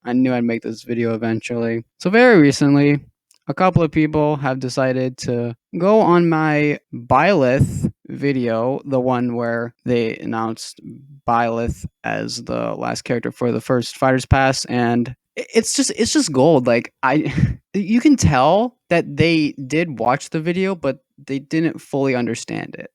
I knew I'd make this video eventually. So very recently, a couple of people have decided to go on my Byleth video, the one where they announced Byleth as the last character for the first Fighters Pass, and it's just gold. Like you can tell that they did watch the video, but they didn't fully understand it.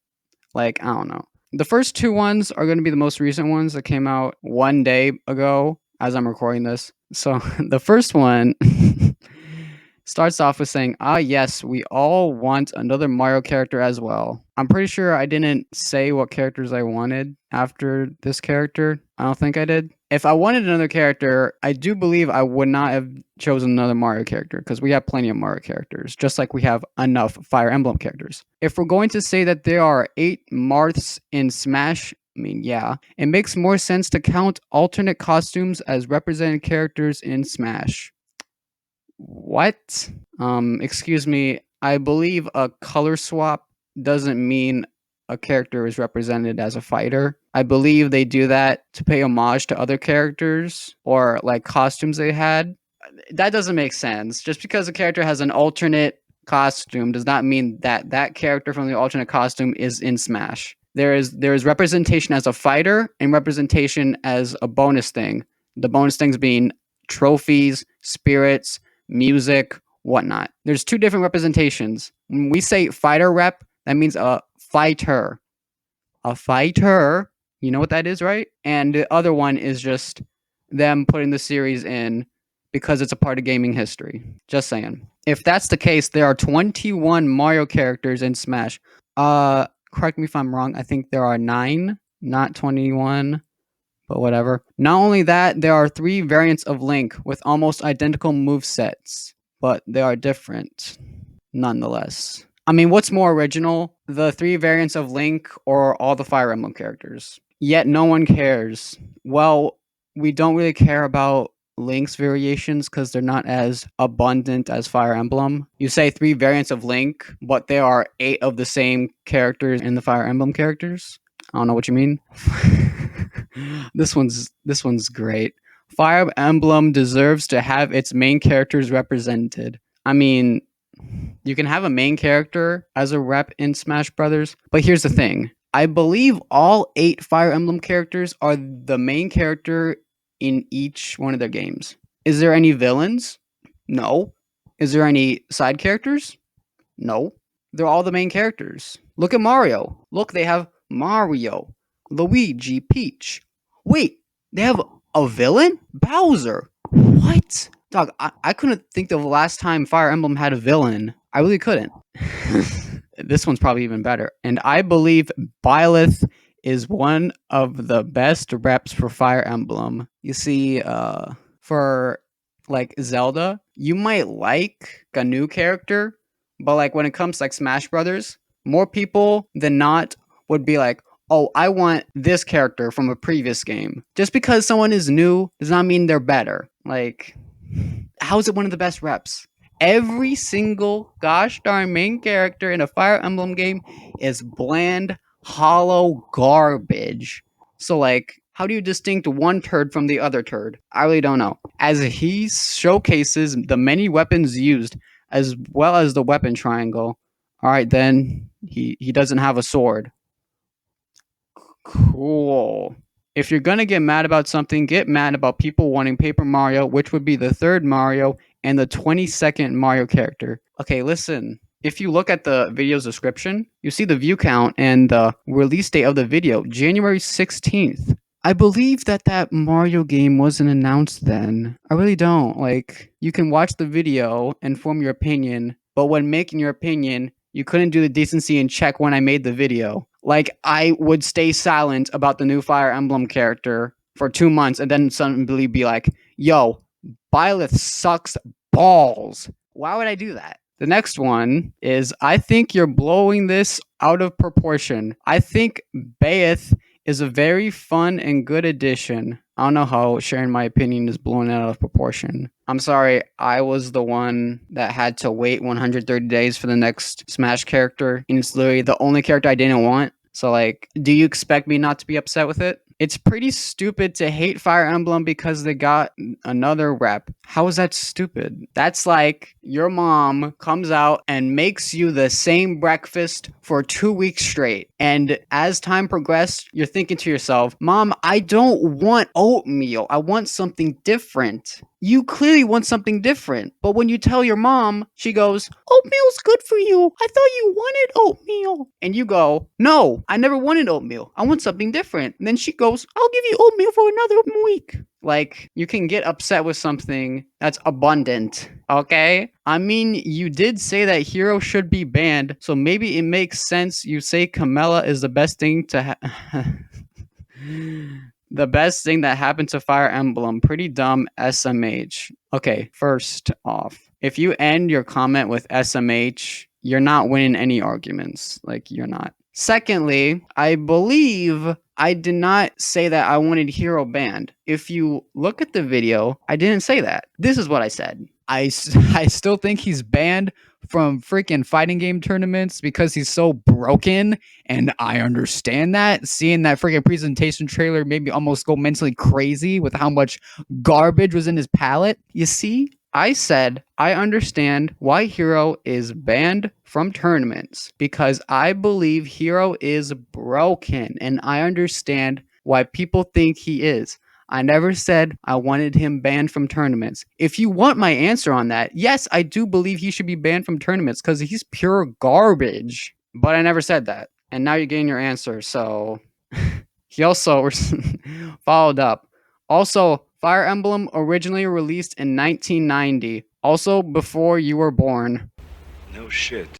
Like, I don't know. The first two ones are going to be the most recent ones that came out one day ago as I'm recording this. So the first one starts off with saying, "Ah, yes, we all want another Mario character as well." I'm pretty sure I didn't say what characters I wanted after this character. I don't think I did. If I wanted another character, I do believe I would not have chosen another Mario character because we have plenty of Mario characters, just like we have enough Fire Emblem characters. If we're going to say that there are 8 Marths in Smash, I mean, yeah, it makes more sense to count alternate costumes as represented characters in Smash. What? Excuse me. I believe a color swap doesn't mean a character is represented as a fighter. I believe they do that to pay homage to other characters or like costumes they had. That doesn't make sense. Just because a character has an alternate costume does not mean that that character from the alternate costume is in Smash. There is representation as a fighter and representation as a bonus thing. The bonus things being trophies, spirits, music, whatnot. There's two different representations. When we say fighter rep, that means a fighter. A fighter, you know what that is, right? And the other one is just them putting the series in because it's a part of gaming history. Just saying. If that's the case, there are 21 Mario characters in Smash. Correct me if I'm wrong. I think there are 9, not 21, but whatever. Not only that, there are 3 variants of Link with almost identical movesets, but they are different nonetheless. I mean, what's more original, the 3 variants of Link or all the Fire Emblem characters? Yet no one cares. Well, we don't really care about Link's variations because they're not as abundant as Fire Emblem. You say 3 variants of Link, but there are 8 of the same characters in the Fire Emblem characters. I don't know what you mean. This one's great. Fire Emblem deserves to have its main characters represented. I mean, you can have a main character as a rep in Smash Brothers, but here's the thing. I believe all 8 Fire Emblem characters are the main character in each one of their games. Is there any villains? No. Is there any side characters? No. They're all the main characters. Look at Mario. Look, they have Mario, Luigi, Peach. Wait, they have a villain? Bowser. What? Dog, I couldn't think of the last time Fire Emblem had a villain. I really couldn't. This one's probably even better. And I believe Byleth is one of the best reps for Fire Emblem. You see, for like Zelda, you might like a new character, but like when it comes to like Smash Brothers, more people than not would be like, "Oh, I want this character from a previous game." Just because someone is new does not mean they're better. Like, how is it one of the best reps? Every single gosh darn main character in a Fire Emblem game is bland, hollow garbage. So, like, how do you distinct one turd from the other turd? I really don't know. As he showcases the many weapons used, as well as the weapon triangle, all right, then he doesn't have a sword. Cool. If you're gonna get mad about something, get mad about people wanting Paper Mario, which would be the 3rd Mario and the 22nd Mario character. Okay, listen. If you look at the video's description, you see the view count and the release date of the video, January 16th. I believe that Mario game wasn't announced then. I really don't. Like, you can watch the video and form your opinion, but when making your opinion, you couldn't do the decency and check when I made the video. Like, I would stay silent about the new Fire Emblem character for 2 months and then suddenly be like, "Yo, Byleth sucks balls." Why would I do that? The next one is, I think you're blowing this out of proportion. I think Bayeth is a very fun and good addition. I don't know how sharing my opinion is blown out of proportion. I'm sorry, I was the one that had to wait 130 days for the next Smash character, and it's literally the only character I didn't want. So, like, do you expect me not to be upset with it? It's pretty stupid to hate Fire Emblem because they got another rep. How is that stupid? That's like your mom comes out and makes you the same breakfast for 2 weeks straight. And as time progressed, you're thinking to yourself, Mom, I don't want oatmeal. I want something different. You clearly want something different. But when you tell your mom, she goes, oatmeal's good for you. I thought you wanted oatmeal. And you go, no, I never wanted oatmeal. I want something different. And then she goes, I'll give you oatmeal for another week. Like, you can get upset with something that's abundant, okay? I mean, you did say that Hero should be banned, so maybe it makes sense you say Camilla is the best thing to the best thing that happened to Fire Emblem. Pretty dumb, SMH. Okay, first off, if you end your comment with SMH, you're not winning any arguments. Like, you're not. Secondly, I believe I did not say that I wanted Hero banned. If you look at the video, I didn't say that. This is what I said. I still think he's banned from freaking fighting game tournaments because he's so broken, and I understand that. Seeing that freaking presentation trailer made me almost go mentally crazy with how much garbage was in his palette. You see, I said I understand why Hero is banned from tournaments because I believe Hero is broken, and I understand why people think he is. I never said I wanted him banned from tournaments. If you want my answer on that, yes, I do believe he should be banned from tournaments because he's pure garbage. But I never said that. And now you're getting your answer. So he also followed up. Also, Fire Emblem originally released in 1990, also before you were born. No shit.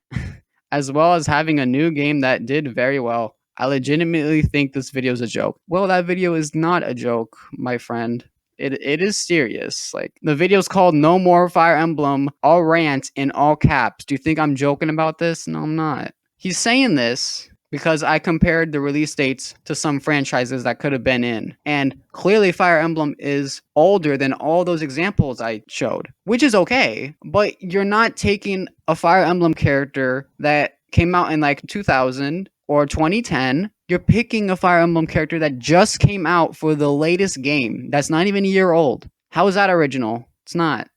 As well as having a new game that did very well. I legitimately think this video is a joke. Well, that video is not a joke, my friend. It is serious. Like, the video's called No More Fire Emblem, all rant in all caps. Do you think I'm joking about this? No, I'm not. He's saying this because I compared the release dates to some franchises that could have been in. And clearly Fire Emblem is older than all those examples I showed, which is okay. But you're not taking a Fire Emblem character that came out in like 2000 or 2010. You're picking a Fire Emblem character that just came out for the latest game that's not even a year old. How is that original? It's not.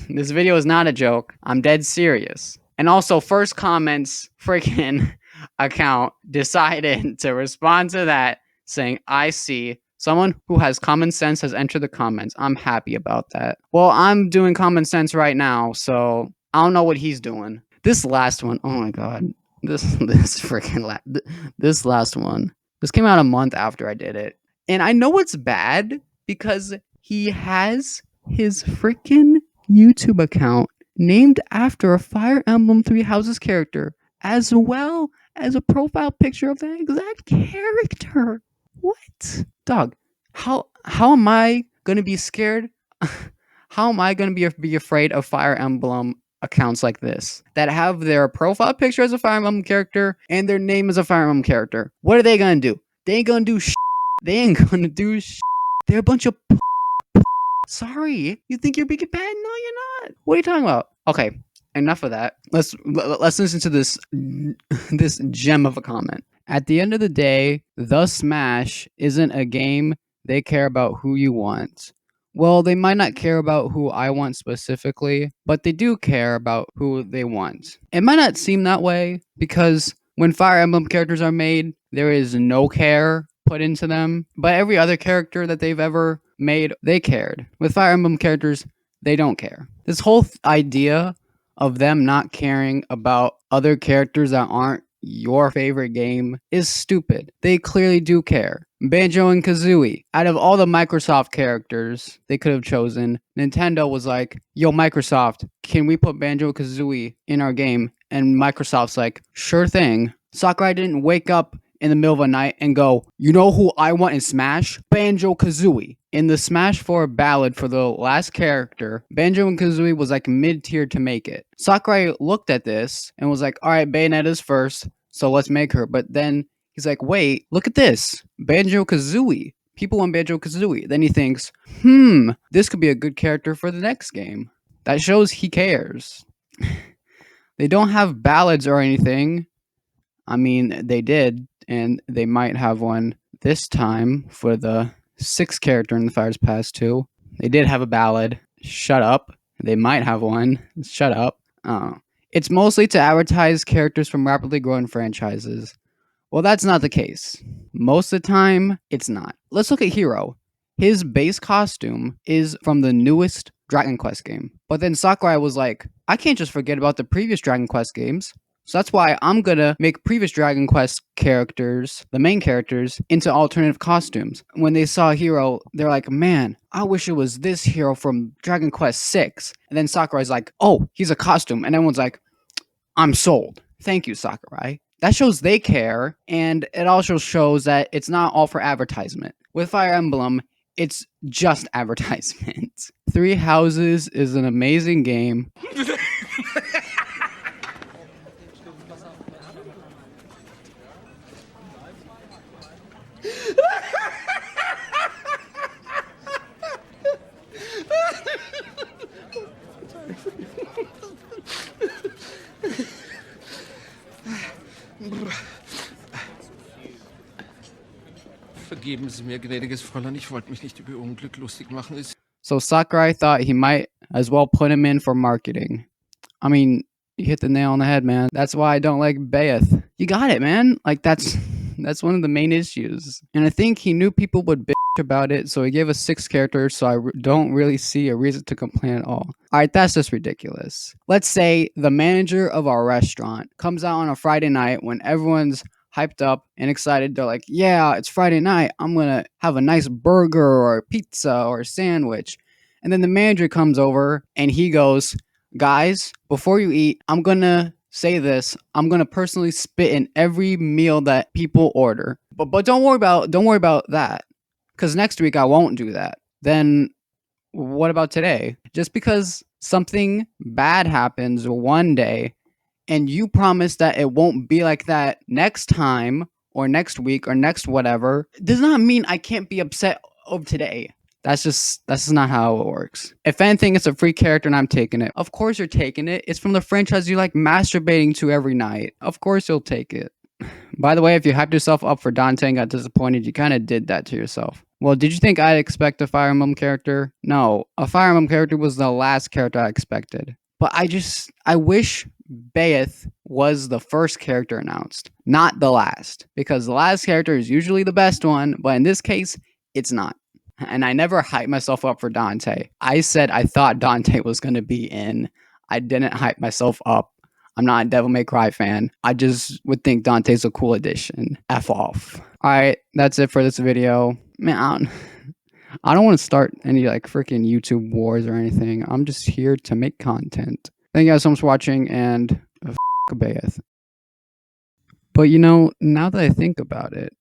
This video is not a joke. I'm dead serious. And also, First Comments freaking account decided to respond to that saying, I see. Someone who has common sense has entered the comments. I'm happy about that. Well, I'm doing common sense right now, so I don't know what he's doing. This last one, oh my god. This last one. This came out a month after I did it. And I know it's bad because he has his freaking YouTube account named after a Fire Emblem Three Houses character, as well as a profile picture of that exact character. What? Dog, how am I gonna be scared? How am I gonna be afraid of Fire Emblem accounts like this that have their profile picture as a Fire Emblem character and their name as a Fire Emblem character? What are they gonna do? They ain't gonna do shit. They ain't gonna do shit. They're a bunch of sorry. You think you're big and bad? No, you're not. What are you talking about? Okay, enough of that. Let's listen to this this gem of a comment. At the end of the day, the Smash isn't a game. They care about who you want. Well, they might not care about who I want specifically, but they do care about who they want. It might not seem that way because when Fire Emblem characters are made, there is no care put into them. But every other character that they've ever made, they cared. With Fire Emblem characters, they don't care. This whole idea of them not caring about other characters that aren't your favorite game is stupid. They clearly do care. Banjo and Kazooie, out of all the Microsoft characters they could have chosen, Nintendo was like, yo, Microsoft, can we put Banjo Kazooie in our game? And Microsoft's like, sure thing. Sakurai didn't wake up in the middle of a night and go, you know who I want in Smash? Banjo Kazooie. In the Smash 4 ballad for the last character, Banjo and Kazooie was like mid-tier to make it. Sakurai looked at this and was like, alright, Bayonetta's first, so let's make her. But then he's like, wait, look at this. Banjo Kazooie. People want Banjo Kazooie. Then he thinks, this could be a good character for the next game. That shows he cares. They don't have ballads or anything. I mean, they did, and they might have one this time for the 6th character in the Fires Past 2, they did have a ballad. Shut up. They might have one. Shut up. It's mostly to advertise characters from rapidly growing franchises. Well, that's not the case. Most of the time, it's not. Let's look at Hero. His base costume is from the newest Dragon Quest game. But then Sakurai was like, I can't just forget about the previous Dragon Quest games. So that's why I'm gonna make previous Dragon Quest characters, the main characters, into alternative costumes. When they saw Hero, they're like, man, I wish it was this hero from Dragon Quest 6. And then Sakurai's like, oh, he's a costume. And everyone's like, I'm sold. Thank you, Sakurai. That shows they care, and it also shows that it's not all for advertisement. With Fire Emblem, it's just advertisement. Three Houses is an amazing game. Vergeben Sie mir, gnädiges Fräulein, ich wollte mich nicht über Ihr Unglück lustig machen. So Sakurai thought he might as well put him in for marketing. I mean, you hit the nail on the head, man. That's why I don't like Bayeth. You got it, man. Like that's one of the main issues. And I think he knew people would bitch about it, so he gave us 6 characters, so I don't really see a reason to complain at all. Alright, that's just ridiculous. Let's say the manager of our restaurant comes out on a Friday night when everyone's hyped up and excited. They're like, yeah, it's Friday night. I'm gonna have a nice burger or a pizza or a sandwich. And then the manager comes over and he goes, guys, before you eat, I'm gonna say this. I'm gonna personally spit in every meal that people order. But don't worry about that. Because next week I won't do that. Then what about today? Just because something bad happens one day and you promise that it won't be like that next time or next week or next whatever, does not mean I can't be upset of today. That's just not how it works. If anything, it's a free character and I'm taking it. Of course you're taking it. It's from the franchise you like masturbating to every night. Of course you'll take it. By the way, if you hyped yourself up for Dante and got disappointed, you kind of did that to yourself. Well, did you think I'd expect a Fire Emblem character? No, a Fire Emblem character was the last character I expected. But I wish Bayeth was the first character announced, not the last. Because the last character is usually the best one, but in this case, it's not. And I never hyped myself up for Dante. I said I thought Dante was going to be in. I didn't hype myself up. I'm not a Devil May Cry fan. I just would think Dante's a cool addition. F off. Alright, that's it for this video. Man, I don't want to start any like freaking YouTube wars or anything. I'm just here to make content. Thank you guys so much for watching, and f*** Bayeth. But you know, now that I think about it,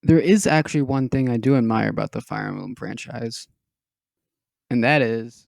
there is actually one thing I do admire about the Fire Emblem franchise. And that is